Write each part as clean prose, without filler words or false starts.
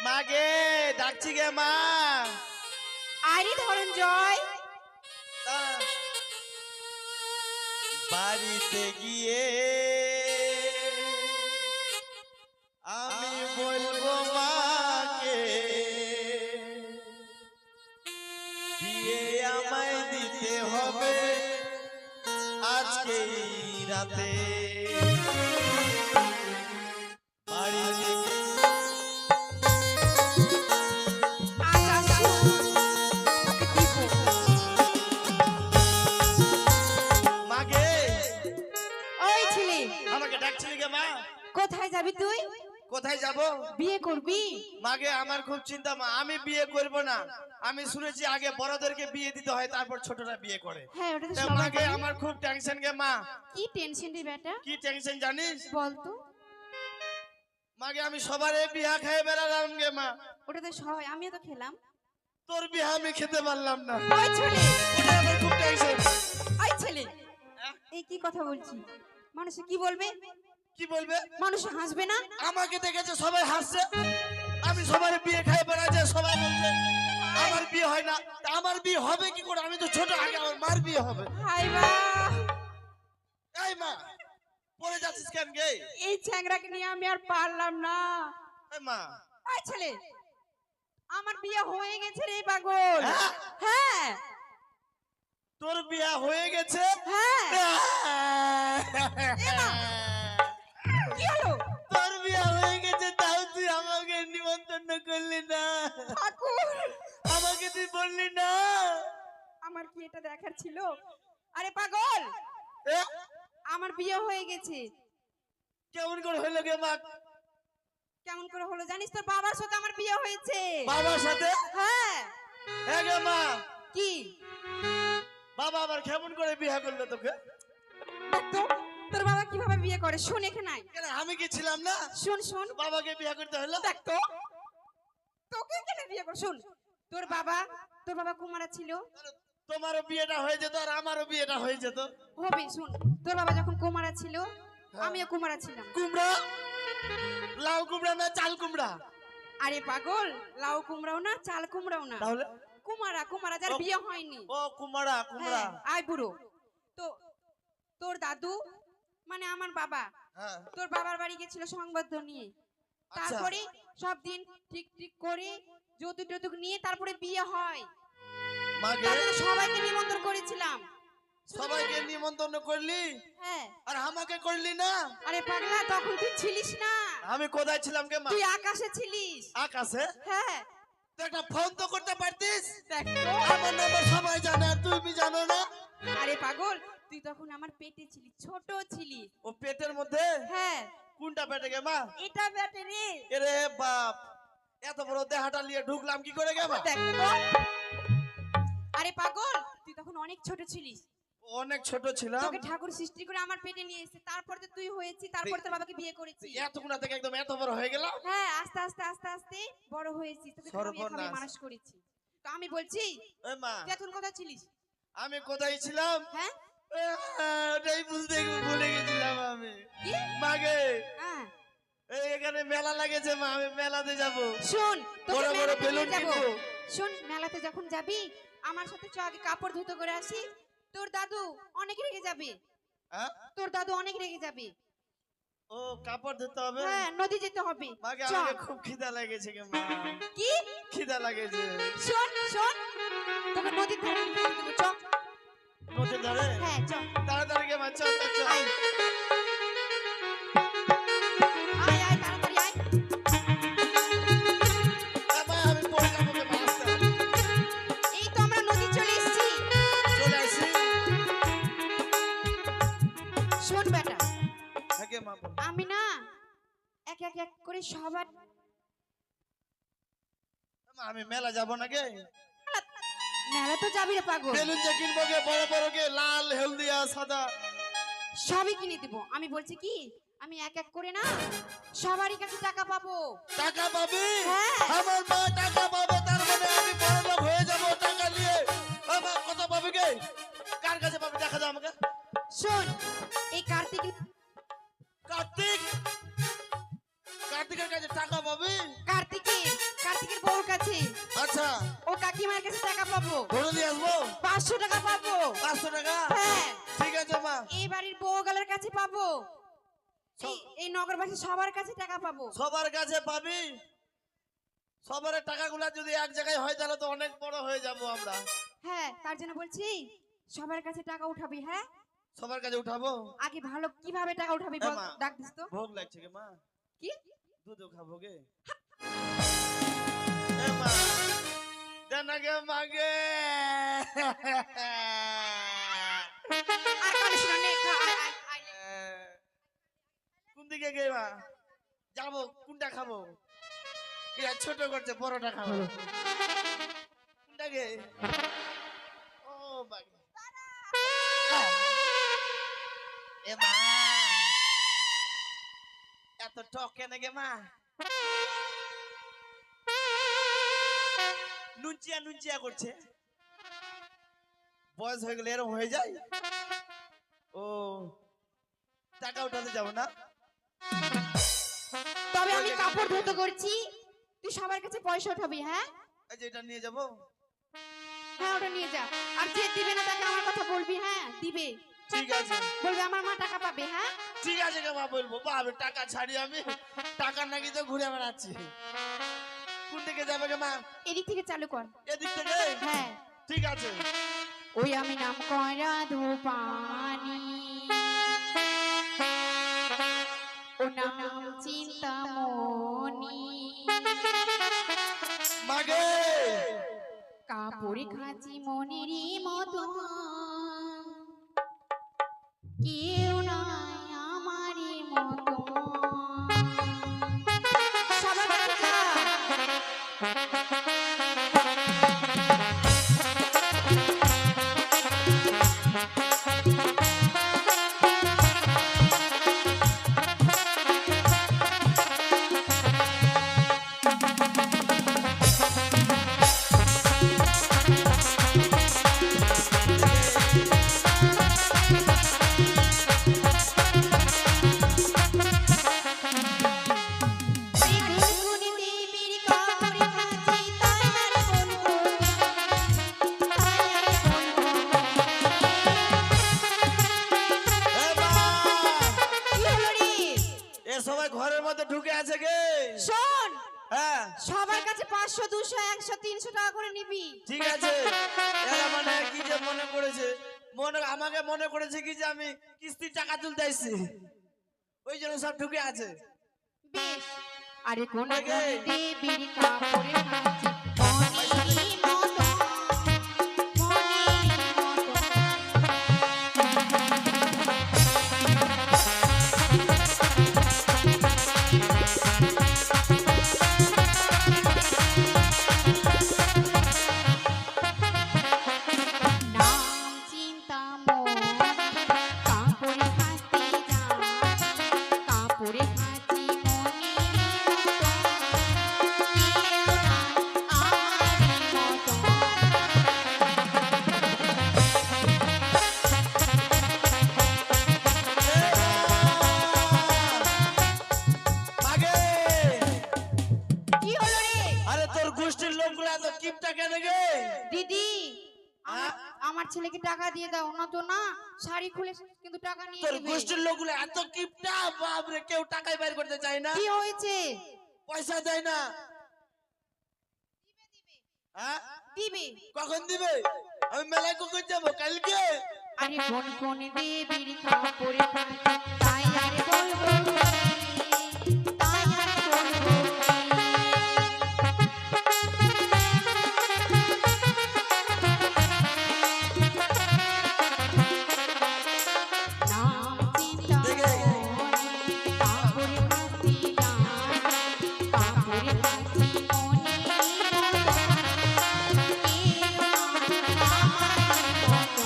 মাগে ডাকছি গে মা। আরে ধরঞ্জয়, বাড়িতে গিয়ে আমি বলবো মাকে বিয়ে আমায় দিতে হবে আজকে রাতে। বাড়িতে আচ্ছা শোন, তোকে দিব। মাগে ওই ছেলে, আমাকে ডাকছিলি গে মা? কোথায় যাবি তুই? কোথায় যাব? বিয়ে করবি? মাগে আমার খুব চিন্তা মা, আমি বিয়ে করব না। আমি শুনেছি আগে বড়দেরকে বিয়ে দিতে হয় তারপর ছোটরা বিয়ে করে। হ্যাঁ, ওটা তো তা সবাই মাগে করে। আমার খুব টেনশন গে মা। কি টেনশন রে বেটা? কি টেনশন জানিস? বল তো। মাগে আমি সবারে বিয়া খেয়ে বেড়ালাম গে মা, ওটা তো সবাই, আমিও তো খেলাম। তোর বিয়া আমি খেতে পারলাম না। ওই ছেলে, ওটা আমার খুব টেনশন। ওই ছেলে, এই কি কথা বলছি? মানুষে কি বলবে? কি বলবে? মানুষ হাসবে না? আমাকে দেখেছে সবাই হাসছে, আমি সবারে বিয়ে খেয়ে বেড়াচ্ছে, সবাই বলছে আমার বিয়ে হয় না। তা আমার বিয়ে হবে কি করে? আমি তো ছোট, আগে আমার মার বিয়ে হবে। হাই বা, এই মা পড়ে যাচ্ছিস কেন গে? এই চ্যাংড়াকে নিয়ে আমি আর পারলাম না। এই মা ওই ছেলে, আমার বিয়ে হয়ে গেছে রে পাগল। হ্যাঁ? হ্যাঁ তোর বিয়া হয়ে গেছে? হ্যাঁ। এমা, কি হলো? তোর বিয়া হয়ে গেছে তাও তুই আমাকে নিমন্ত্রণ করলি না, ঠাকুর, আমাকে তুই বললি না। আমার কি এটা দেখার ছিল? আরে পাগল, এ, আমার বিয়ে হয়ে গেছে। কেমন করে হইলো গে মা? কেমন করে হলো জানিস? তোর বাবার সাথে আমার বিয়ে হয়েছে। বাবার সাথে? হ্যাঁ। হ্যাঁ গে মা। কি? বাবা আবার কেমন করে বিয়ে করলো তোকে? দেখ তো, তোর বাবা কিভাবে বিয়ে করে শোন এখানে আয়। কেন আমি কি ছিলাম না? শোন শোন, বাবাকে বিয়ে করতে হলো? দেখ তো, তোকে কেন বিয়ে করে? শোন, তোর বাবা কুমারা ছিল। তোমারও বিয়েটা হয়ে যেত আর আমারও বিয়েটা হয়ে যেত। হবে, শোন, তোর বাবা যখন কুমারা ছিল আমিও কুমারা ছিলাম। কুমড়া, লাউ কুমড়া না চাল কুমড়া? আরে পাগল, লাউ কুমড়াও না চাল কুমড়াও না, তাহলে কুমারা যার বিয়ে হয়নি। ও কুমড়া কুমড়া। হ্যাঁ, আয় বুড়ো। তো তোর দাদু মানে আমার বাবা, হ্যাঁ তোর বাবার বাড়ি গেছিল সংবাদ নিয়ে। আচ্ছা। তারপরে সব দিন ঠিক ঠিক করে যৌতুক টৌতুক নিয়ে তারপরে বিয়ে হয়। মাগে তারপরে সবাইকে নিমন্ত্রণ করেছিলাম। সবাইকে নিমন্ত্রণ করলি হ্যাঁ। আর আমাকে করলি না? আরে পাগলা, তখন তুই ছিলিস না, আমি কোথায় ছিলাম কে মা? তুই আকাশে ছিলিস। আকাশে? হ্যাঁ, তুই একটা ফোন তো করতে পারতিস। দেখ তো। আমার নাম্বার সবাই জানে আর তুই জানো না। আরে পাগল, তুই তখন আমার পেটে ছিলিস, ছোট ছিলিস। ও পেটের মধ্যে? হ্যাঁ, কোনটা পেটে গে মা? এটা পেটে রে। এরে বাপ, এত বড় দেহাটা নিয়ে ঢুকলাম কি করে গে মা? দেখ তো। আরে পাগল, তুই তখন অনেক ছোট ছিলিস। অনেক ছোট ছিলাম। তোকে ঠাকুর সৃষ্টি করে আমার পেটে নিয়ে এসেছে, তারপর তো তুই হয়েছিস, তারপর তোর বাবাকে বিয়ে করেছিস। এতগুনা থেকে একদম এত বড় হয়ে গেলাম। হ্যাঁ, আস্তে আস্তে আস্তে আস্তে বড় হয়েছিস, তোকে খাইয়ে খাইয়ে সর্বনাশ। মানুষ করেছি। তো আমি বলছি, এই মা তুই এখন কোথায় ছিলিস? আমি কোথায় ছিলাম? হ্যাঁ, ওটাই বুঝতে ভুলে গেছিলাম আমি। কি? মাগে হ্যাঁ, এই এখানে মেলা লাগেছে মা, আমি মেলাতে যাব। শোন, তোকে বড় বড় মেলাতে বেলুন নিয়ে যাবো। কিনবো। শোন, মেলাতে যখন যাবি আমার সাথে চ, আগে কাপড় ধুতো করে আসি। তোর দাদু অনেক রেগে যাবে, হ্যাঁ? তোর দাদু অনেক রেগে যাবে। ও কাপড় ধুতে হবে? হ্যাঁ, নদী যেতে হবে। মাগে চ। আমাকে খুব খিদা লেগেছে গে মা, কি? খিদা লেগেছে। শোন শোন, তোকে নদীর ধারে নিয়ে যেতে দেবো, চ। নদীর ধারে? হ্যাঁ, চ। তাড়াতাড়ি গে মা, চল চল চল। আয় আয় আয়, তাড়াতাড়ি আয়। মা আমি পড়ে যাবো গে মা, আস্তে। এই তো আমরা নদী চলে এসেছি। চলে আসি। শোন বেটা, হ্যাঁ গে মা বল। আমি না এক এক এক করে সবার মা, আমি মেলা যাব না গে? মেলা তো যাবি রে পাগল, বেলুন যে কিনবো গে বড় বড় গে, লাল হলদিয়া সাদা। সবই কিনে দিব। আমি বলছি কি, আমি এক এক করে না সবারই কাছে টাকা পাবো। টাকা পাবি? হ্যাঁ। আমার মা টাকা পাবে, তার মানে আমি বড় লোক হয়ে যাবো টাকা নিয়ে। ও মা কত পাবি গে? কার কাছে পাবি দেখা দাও আমাকে। শোন, এই কার্তিক কার্তিক, কার্তিকের কাছে টাকা পাবি? কার্তিকের আচ্ছা ও কাকিমার কাছে টাকা পাবো, ঘরে দিয়ে আসবো 500 টাকা পাবো। 500 টাকা। হ্যাঁ, ঠিক আছে মা। এই বাড়ির বউগালের কাছে পাবো, এই নগরবাসী সবার কাছে টাকা পাবো। সবার কাছে পাবি। সবার টাকাগুলা যদি এক জায়গায় হয় তাহলে তো অনেক বড় হয়ে যাব আমরা। হ্যাঁ, তার জন্য বলছি সবার কাছে টাকা উঠাবি। হ্যাঁ, সবার কাছে উঠাবো। আগে ভালো কিভাবে টাকা উঠাবি বল, মা। ডাক দিস তো। ভোগ লাগছে কে মা? কি? দুধ খাবো গে? এ মা দেন গে মাগে। আর কালিস না, নে খা, আয়, আয়, আয়, নে। কোন দিকে গে মা? যাবো কোনটা খাবো? এরা ছোট করছে বড়টা খাবো। কোনটা গে? ও বাবা। এ মা এত টক কেন গে মা? নুনচিয়া নুনচিয়া করছে। বয়স হয়ে গেলে এরকম হয়ে যায়। ও টাকা উঠাতে যাবো না? তবে আমি কাপড় ধুতে করছি, তুই সবার কাছে পয়সা উঠাবি। হ্যাঁ, এই যে এটা নিয়ে যাবো। হ্যাঁ, ওটা নিয়ে যা। আর যে দিবে না তাকে আমার কথা বলবি। হ্যাঁ, দিবে, ঠিক আছে বলবে আমার মা টাকা পাবে। হ্যাঁ, ঠিক আছে গে মা, বলবো বাবা টাকা ছাড়ি আমি টাকা নাকি তো ঘুরে বেড়াচ্ছি। কোন দিকে যাবে গে মা? এদিক থেকে চালু কর। এদিক থেকে? হ্যাঁ, ঠিক আছে। ওই আমি নাম করা ধূপানি, ও নাম চিন্তামণি, মাগে কাপড়ে খাঁচি মনেরই মতো, কেউ নাই আমারই মতো। সবার কাছে যা। এই গুনগুনি দেবীর কাপড়ে খাঁচি, তাই আর বলবো তাই আর বলবো। এ মা কি হলো রে? এ সবাই ঘরের মধ্যে ঢুকে আছে গে? শোন, হ্যাঁ সবার কাছে 500, 200, 100, 300 টাকা করে নিবি। ঠিক আছে। এরা মানে কি যে মনে করেছে, আমাকে মনে করেছে কি যে আমি কিস্তির টাকা তুলতে আসছি, ওই জন্য সব ঢুকে আছে। বেশ, আরে কোন আগে। দেবীর কাপড়ে খাঁচি মনেরই মতো, মনেরই মতো। নাম চিন্তামণি, কাপড়ে খাঁচি যান, কাপড়ে খাঁচি মনেরই মতো, কেউ নাই আমারই মতো। মাগে কি হলো রে? আরে তোর গোষ্ঠীর লোকগুলা তো কিপটা কেন গে? দিদি, হ্যাঁ? আমার ছেলেকে টাকা দিয়ে দাও না তো, না শাড়ি খুলে কিন্তু টাকা নিয়ে তোর নেবে। গোষ্ঠীর লোকগুলো এত কিপটা, বাপরে কেউ টাকাই বের করতে চায় না, কি হয়েছে? পয়সা দেয় না। হ্যাঁ দিবে। কখন দিবে? আমি মেলায় কখন যাবো? কালকে? আরে কোন কোন দেবীর কাপড়ে খাঁচি, তাই আর বলবো কি, তাই আর বলবো কি। নাম চিন্তামণি, কাপড়ে খাঁচি যান, কাপড়ে খাঁচি মনেরই মতো, কেউ নাই আমারই মতো।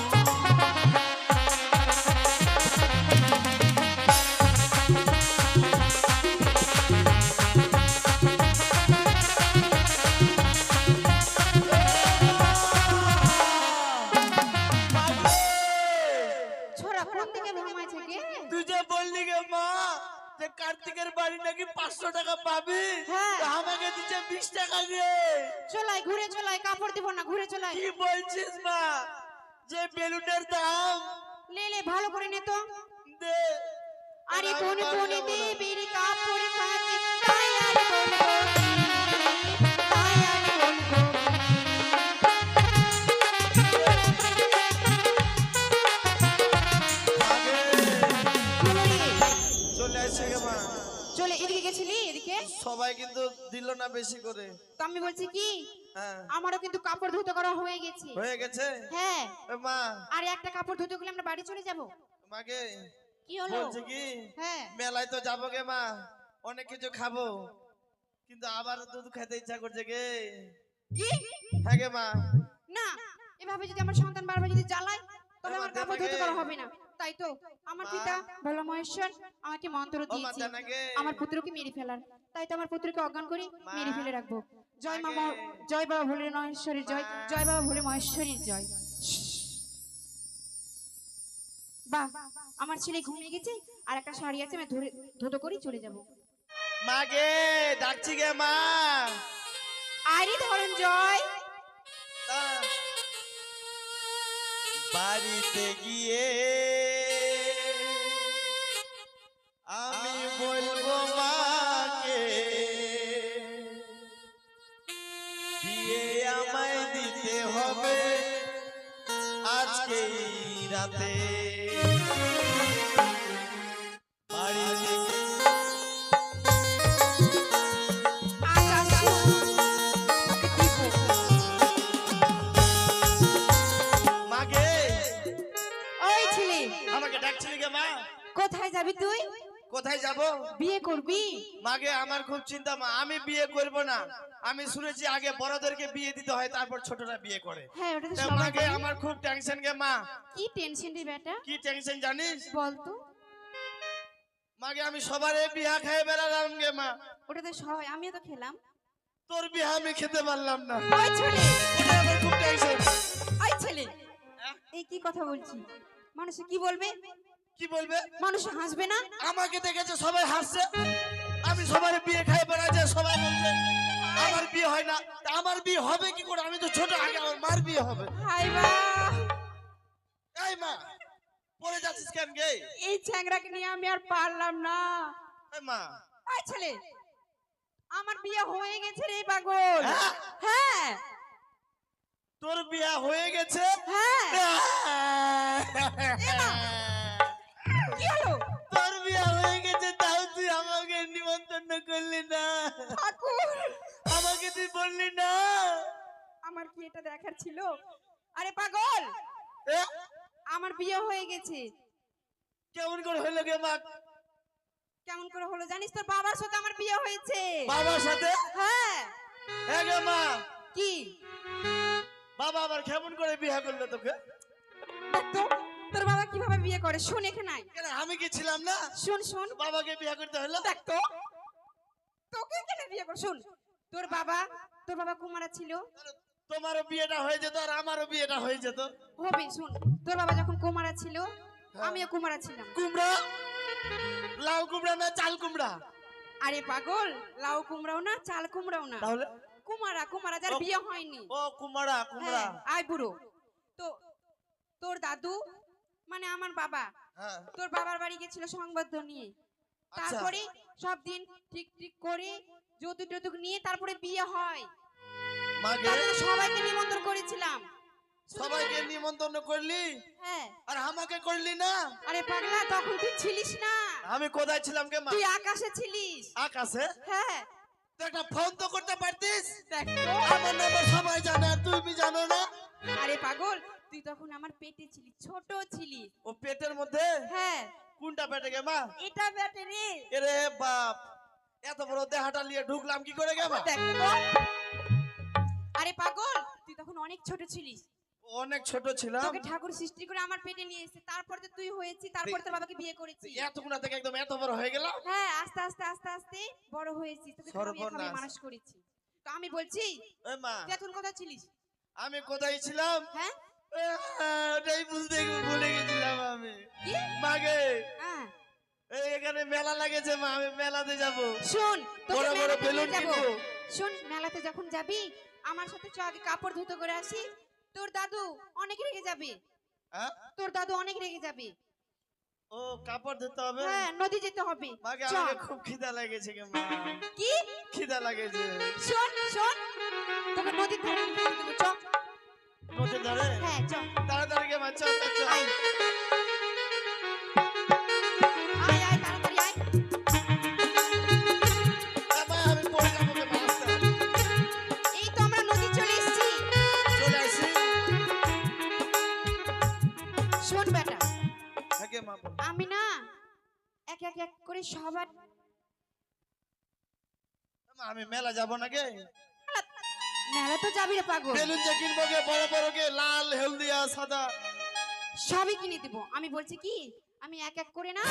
নাকি 500 টাকা পাবি, হ্যাঁ। তো আমাকে দিচ্ছে 20 টাকা দিয়ে। চলাই ঘুরে চলাই, কাপড় দিব না, ঘুরে চলাই। কি বলছিস মা? যে বেলুনের দাম লে লে ভালো করে নে তো। দে। আরে আমি কোন পারবো কোন না। দেবীর কাপড় কাচে তাই আর বলবো, তাই আর বলবো। আগে চলো রে। চলে আসছে গে মা। চলে এদিকে গেছিলি এদিকে? সবাই কিন্তু দিল না বেশি করে। তো আমি বলছি কি, হ্যাঁ আমারও কিন্তু কাপড় ধুতে করা হয়ে গেছে। হয়ে গেছে। হ্যাঁ, এ মা আর একটা কাপড় ধুতে গেলে আমরা বাড়ি চলে যাব। মাকে কি হলো? বলছি কি, হ্যাঁ, মেলায় তো যাবো গে মা, অনেক কিছু খাবো, কিন্তু আবার দুধ খেতে ইচ্ছা করছে গে। কি? হ্যাঁ গে মা। না, এভাবে যদি আমার সন্তান বারবার যদি জ্বালায় তবে আমার আমার কাপড় জানাগে। ধুতে করা হবে না। তাই তো আমার মা। পিতা বলো মহেশ্বর আমাকে মন্ত্র ও মা দিয়েছে জানাগে। আমার পুত্রকে মেরে ফেলার। তাই তো আমার পুত্রকে অজ্ঞান করে মা। মেরে ফেলে রাখবো। জয় মা জানাগে। জয় বাবা ভোলে মহেশ্বরীর জয়, মা। জয় বাবা ভোলে মহেশ্বরীর জয়। বাহ, আমার ছেলে ঘুমিয়ে গেছে, আর একটা শাড়ি আছে, আমি ধরে ধুতো করেই চলে যাব। মা গে ডাকছি গে মা। আরে ধরন জয়। তা বাড়িতে গিয়ে আমি বলবো মাকে, বিয়ে আমায় দিতে হবে আজকে রাতে। বাড়িতে আচ্ছা শোন, তোকে দিব। মাকে ওই ছেলে, আমাকে ডাকছিলি গে মা? কোথায় যাবি তুই? কোথায় যাব? বিয়ে করবি? মাগে আমার খুব চিন্তা মা, আমি বিয়ে করব না। আমি শুনেছি আগে বড়দেরকে বিয়ে দিতে হয়, তারপর ছোটরা বিয়ে করে। হ্যাঁ, ওটা তো তা সবাই মাগে করে। আমার খুব টেনশন গে মা। কি টেনশন রে বেটা? কি টেনশন জানিস? বল তো। মাগে আমি সবারে বিয়া খেয়ে বেড়ালাম গে মা, ওটা তো সবাই, আমিও তো খেলাম। তোর বিয়া আমি খেতে পারলাম না। ওই ছেলে, ওটা আমার খুব টেনশন। ওই ছেলে, এই কি কথা বলছি? মানুষে কি বলবে? কি বলবে? মানুষ হাসবে না? আমাকে দেখেছে সবাই হাসছে, আমি সবার বিয়ে খেয়ে বেড়াচ্ছে, সবাই বলছে আমার বিয়ে হয় না। তা আমার বিয়ে হবে কি করে? আমি তো ছোট, আগে আমার মার বিয়ে হবে। হাই বা, এই মা পড়ে যাচ্ছিস কেন গে? এই চ্যাংরাকে নিয়ে আমি আর পারলাম না। এই মা ওই ছেলে, আমার বিয়ে হয়ে গেছে রে পাগল। হ্যাঁ? হ্যাঁ তোর বিয়া হয়ে গেছে? হ্যাঁ। কি হলো? তোর বিয়া হয়ে গেছে, তাও তুই আমাকে নিমন্ত্রণ করলি না, ঠাকুর, আমাকে তুই বললি না। আমার কি এটা দেখার ছিল? আরে পাগল, এ, আমার বিয়ে হয়ে গেছে। কেমন করে হইলো গে মা? কেমন করে হলো জানিস? তোর বাবার সাথে আমার বিয়ে হয়েছে। বাবার সাথে? হ্যাঁ। হ্যাঁ গে মা। কি? বাবা আবার কেমন করে বিয়া করলো তোকে? দেখ তো, তোর বাবা কিভাবে বিয়ে করে, শোন এখানে আয়। কেন আমি কি ছিলাম না? শোন শোন, বাবাকে বিয়া করতে হলো? দেখ তো, তোকে কেন বিয়ে করে? শোন, তোর বাবা কুমারা ছিল। তোমারও বিয়েটা হয়ে যেত আর আমারও বিয়েটা হয়ে যেত। হবে, শোন, তোর বাবা যখন কুমারা ছিল আমিও কুমারা ছিলাম। কুমড়া, লাউ কুমড়া না চাল কুমড়া? আরে পাগল, লাউ কুমড়াও না, চাল কুমড়াও না, তাহলে কুমারা, কুমারা যার ও, বিয়ে হয়নি। ও কুমড়া কুমড়া। হ্যাঁ, আয় বুড়ো। তো তোর দাদু মানে আমার বাবা, হ্যাঁ তোর বাবার বাড়ি গেছিল সংবাদ নিয়ে। আচ্ছা। তারপরে সব দিন ঠিক ঠিক করে যৌতুক টৌতুক নিয়ে তারপরে বিয়ে হয়। মাকে তারপরে সবাইকে নিমন্ত্রণ করেছিলাম। সবাইকে নিমন্ত্রণ করলি হ্যাঁ। আর আমাকে করলি না? আরে পাগলা, তখন তুই ছিলিস না, আমি কোথায় ছিলাম গে মা? তুই আকাশে ছিলিস। আকাশে? হ্যাঁ, তুই একটা ফোন তো করতে পারতিস। দেখ তো। আমার নাম্বার সবাই জানে আর তুমি জানো না। আরে পাগল, তুই তখন আমার পেটে ছিলি, ছোট ছিলি। ও পেটের মধ্যে? হ্যাঁ, কোনটা পেটে গে মা? এটা পেটে রে। এরে বাপ, এত বড় দেহাটা নিয়ে ঢুকলাম কি করে গে মা? দেখ তো। আরে পাগল, তুই তখন অনেক ছোট ছিলিস। অনেক ছোট ছিলাম। তোকে ঠাকুর সৃষ্টি করে আমার পেটে নিয়ে এসেছে, তারপরে তো তুই হয়েছিস, তারপরে তোর বাবাকে বিয়ে করেছিস। এতগুলা থেকে একদম এত বড় হয়ে গেলাম। হ্যাঁ, আস্তে আস্তে আস্তে আস্তে বড় হয়েছিস, তোকে খামিয়ে খামিয়ে সর্বনাশ। মানুষ করেছি। তো আমি বলছি, এ মা তুই এখন কোথায় ছিলিস? আমি কোথায় ছিলাম? হ্যাঁ, ওটাই ভুলে গেছিলাম আমি। কি? মাগে হ্যাঁ, এই এখানে মেলা লাগেছে মা, আমি মেলাতে যাব। শোন, তোকে বড় বড় মেলাতে বেলুন নিয়ে যাবো। কিনবো। শোন, মেলাতে যখন যাবি আমার সাথে চ, আগে কাপড় ধুতে করে আসি। তোর দাদু অনেক রেগে যাবে। হ্যাঁ? তোর দাদু অনেক রেগে যাবে। ও কাপড় ধুতে হবে? হ্যাঁ, নদী যেতে হবে। মাকে চ। আমাকে খুব খিদা লেগেছে গে মা, কি? খিদা লাগেছে। শোন শোন, তোকে নদীর ধারে নিয়ে যেতে দেবো, চ। নদী ধরে? হ্যাঁ, চ। তাড়াতাড়ি গে মা, চল চল, চল। আয়। আয় আয়, তাড়াতাড়ি আয়। মা, আমি পড়ে যাবো গে মা, আস্তে। এই তো আমরা নদী চলে এসেছি। চলে আসি। শোন বেটা, হ্যাঁ গে মা, বল। আমি না এক এক এক করে সবার মা, আমি মেলা যাব না গে। মেলা তো যাবি রে পাগল, বেলুন যে কিনবো গে, বড় বড় গে, লাল হলদিয়া সাদা। সবই কিনে দিব। আমি বলছি কি, আমি এক এক করে না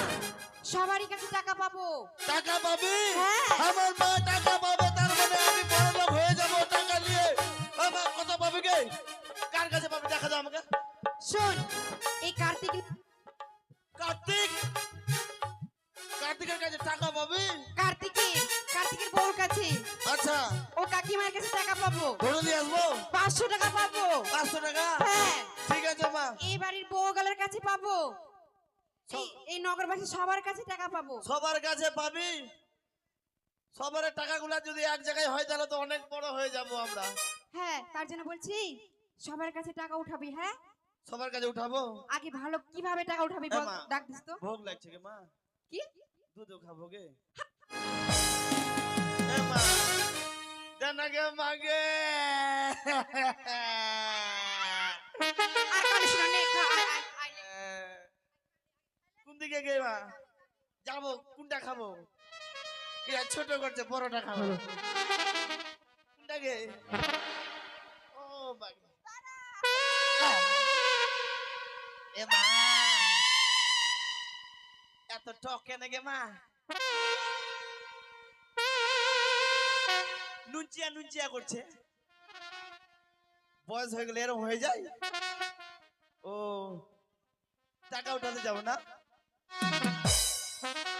সবারই কাছে টাকা পাবো। টাকা পাবি? হ্যাঁ। আমার মা টাকা পাবে, তার মানে আমি বড় লোক হয়ে যাব টাকা নিয়ে। ও মা, কত পাবি গে? কার কাছে পাবি দেখা দাও আমাকে। শোন, এই কার্তিক কার্তিক, কার্তিকের কাছে টাকা পাবি? কার্তিকের বউর কাছে, আচ্ছা, ও কাকিমার কাছে টাকা পাবো। ধরে নিয়ে আসবো 500 টাকা পাবো। 500 টাকা? হ্যাঁ, ঠিক আছে মা। এই বাড়ির বউগালের কাছে পাবো। এই নগরবাসী সবার কাছে টাকা পাবো। সবার কাছে পাবি? সবার টাকাগুলা যদি এক জায়গায় হয় তাহলে তো অনেক বড় হয়ে যাব আমরা। হ্যাঁ, তার জন্য বলছি সবার কাছে টাকা উঠাবি। হ্যাঁ, সবার কাছে উঠাবো? আগে ভালো কিভাবে টাকা উঠাবি বল, মা। ডাক দিস তো। ভোগ লাগছে গে মা, কি? দুধ খাবো গে। এ মা, দেন না গে মা গে। আর কালিস না, নে, খা, আয়, আয়, আয়, নে। কোন দিকে গে মা? যাবো, কোনটা খাবো? এরা ছোট করছে, বড়টা খাবো। কোনটা গে? ও বাবা, এ মা, এত টক কেন গে মা? নুনচিয়া নুনচিয়া করছে। বয়স হয়ে গেলে এরকম হয়ে যায়। ও, টাকা উঠাতে যাবো না?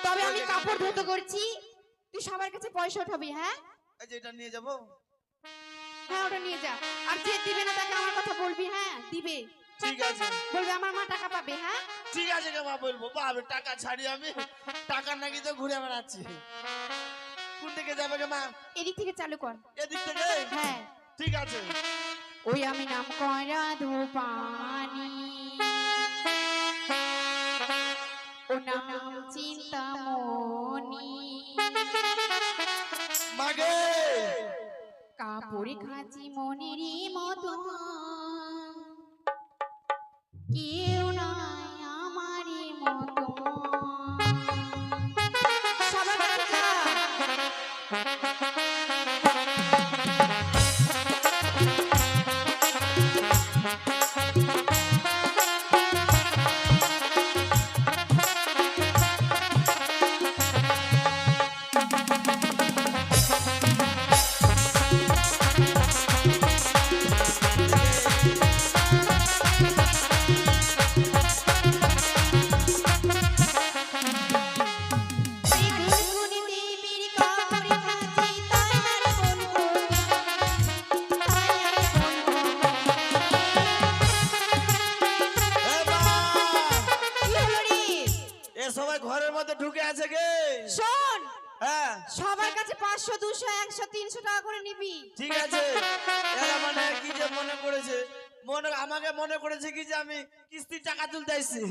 তবে আমি কাপড় ধুতে করছি, তুই সবার কাছে পয়সা উঠাবি। হ্যাঁ এই যে এটা নিয়ে যাবো। হ্যাঁ, ওটা নিয়ে যা। আর যে দিবে না তাকে আমার কথা বলবি। হ্যাঁ, দিবে ঠিক আছে, বলবি আমার মা টাকা পাবে। হ্যাঁ, ঠিক আছে গে মা, বলবো। বাবা, টাকা ছাড়ি আমি, টাকা নাকি তো ঘুরে বেড়াচ্ছি। কোন দিকে যাবে গে মা? এদিক থেকে চালু কর। এদিক থেকে? হ্যাঁ, ঠিক আছে। ওই আমি নাম করা ধূপানি, ও নাম চিন্তামণি, মাগে কাপড়ে খাঁচি মনের মতো, কেউ নাই আমারই মতো। সবার কাছে যা। এ মা, কি হলো রে? এ সবাই ঘরের মধ্যে ঢুকে আছে গে। শোন, হ্যাঁ, সবার কাছে 500 200 100 300 টাকা করে নিবি। ঠিক আছে। এরা মানে কি যে মনে করেছে, আমাকে মনে করেছে কি যে আমি কিস্তির টাকা তুলতে আসছি,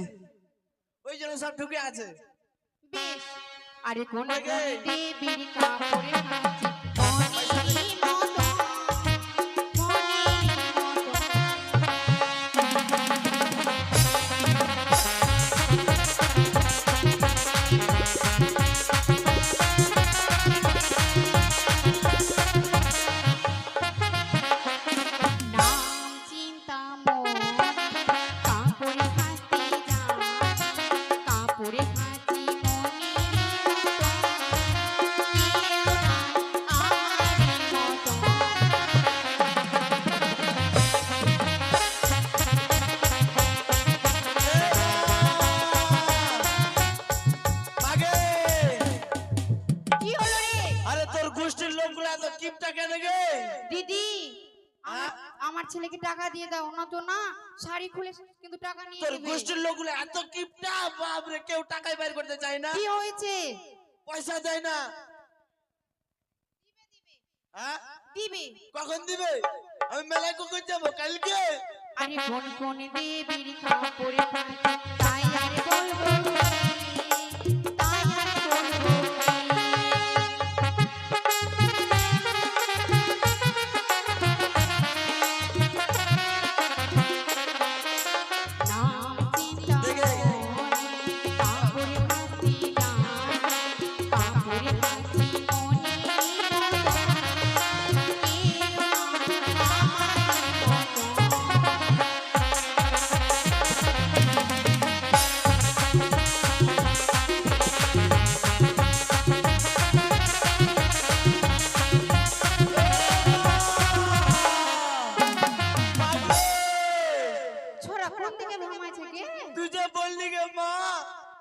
ওই জন্য সব ঢুকে আছে। বেশ, আরে কোন আগে। দেবীর কাপড়ে খাঁচি মনেরই মতো, মনেরই মতো। নাম চিন্তামণি, কাপড়ে খাঁচি যান, কাপড়ে খাঁচি মনেরই মতো, কেউ নাই দিদি হ্যাঁ? আমার ছেলেকে টাকা দিয়ে দাও না তো না শাড়ি খুলে কিন্তু টাকা নিয়ে তোর নেবে গোষ্ঠীর লোকগুলো এত কিপটা বাপরে, কেউ টাকাই বের করতে চায় না, কি হয়েছে পয়সা দেয় না। হ্যাঁ? দিবে কখন দিবে? আমি মেলায় কখন যাবো? কালকে? আরে কোন কোন দেবীর কাপড়ে থাকে তাই আর বলবো কি, তাই আর বলবো কি। নাম চিন্তামণি, কাপড়ে ভাসি জানি, কাপড়ে ভাসি মনি ছোড়া কোন থেকে ভামাইছে কে? তুই যে বললি গে মা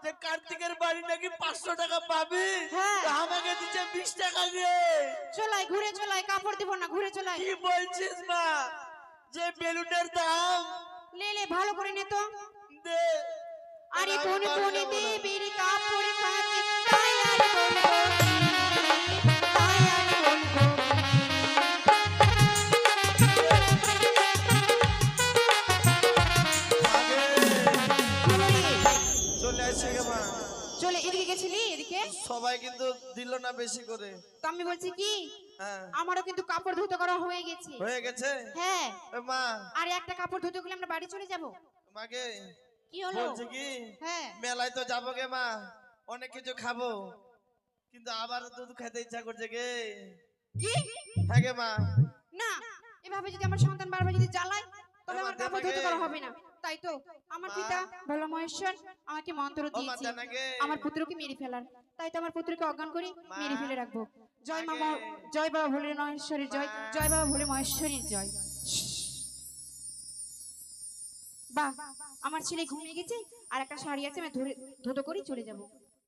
যে কার্তিকের বাড়ি নাকি 500 টাকা পাবি, হ্যাঁ। তা আমাকে দিচ্ছে 20 টাকা দিয়ে। চলাই ঘুরে চলাই কাপড় দিব না ঘুরে চলাই কি বলছিস মা? যে বেলুনের দাম লে লে ভালো করে নে তো দে। আরে আমি কোন পারবো কোন না। দেবীর কাপড়ে থাকে তাই আর বলবো কি, তাই আর বলবো কি। চলে আসছে গে মা। চলে এদিকে গেছিলি এদিকে সবাই কিন্তু দিল না বেশি করে। তো আমি বলছি কি হ্যাঁ, আমারও কিন্তু কাপড় ধুতে করা হয়ে গেছে হয়ে গেছে। হ্যাঁ এ মা, আর একটা কাপড় ধুতে গেলে আমরা বাড়ি চলে যাব মাকে কি হলো বলছি কি, হ্যাঁ মেলায় তো যাবো গে মা, অনেক কিছু খাবো, কিন্তু আবার দুধ খেতে ইচ্ছা করছে গে। কি হ্যাঁ গে মা। না এভাবে যদি আমার সন্তান বারবার যদি জ্বালায় তবে আমার কাপড় ধুতে করা হবে না তাই তো আমার পিতা ভোলা মহেশ্বর আমাকে মন্ত্র ও মা দিয়েছে জানাগে। আমার পুত্রকে মেরে ফেলার তাই তো আমার পুত্রকে অজ্ঞান করে মা। মেরে ফেলে রাখবো জয় মা আগে। জয় বাবা ভোলে মহেশ্বরীর জয় মা। জয় বাবা ভোলে মহেশ্বরীর জয় বাহ আমার ছেলে ঘুমিয়ে গেছে আর একটা শাড়ি আছে আমি ধরে ধুতো করেই চলে যাব